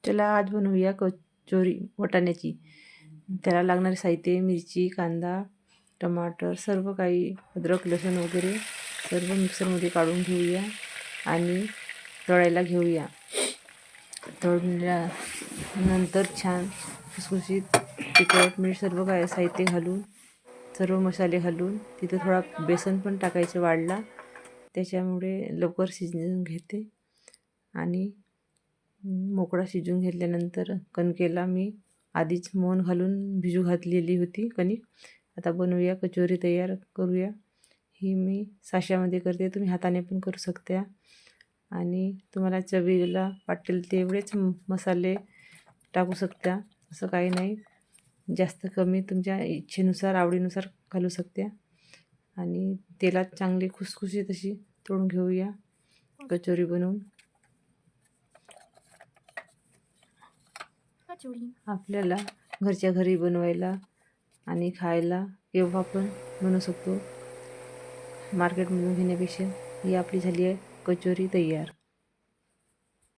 चला आज बनवूया कचोरी वाटाण्याची. त्याला लागणारे साहित्य मिरची, कांदा, टमाटर, सर्व काही अद्रक, लसूण वगैरे सर्व मिक्सरमध्ये काढून घेऊया आणि तळायला घेऊया. तळल्यानंतर छान खुसखुशीत तिखट, मीठ सर्व काय साहित्य घालून, सर्व मसाले घालून तिथं थोडा बेसन पण टाकायचं वाढला, त्याच्यामुळे लवकर शिजून घेते. आणि मोकळा शिजून घेतल्यानंतर कणकेला मी आधीच मोहन घालून भिजू घातलेली होती कणिक. आता बनवूया, कचोरी तयार करूया. ही मी साच्यामध्ये करते, तुम्ही हाताने पण करू शकता. आणि तुम्हाला चवीला वाटेल तेवढेच मसाले टाकू शकता, असं काही नाही. जास्त कमी तुमच्या इच्छेनुसार, आवडीनुसार घालू शकता. आणि तेलात चांगली खुसखुशीत अशी तळून घेऊया कचोरी बनवून. आपल्याला घरच्या घरी बनवायला आणि खायला केव्हा पण बनवू शकतो, मार्केटमधून घेण्यापेक्षा. ही आपली झाली आहे कचोरी तयार.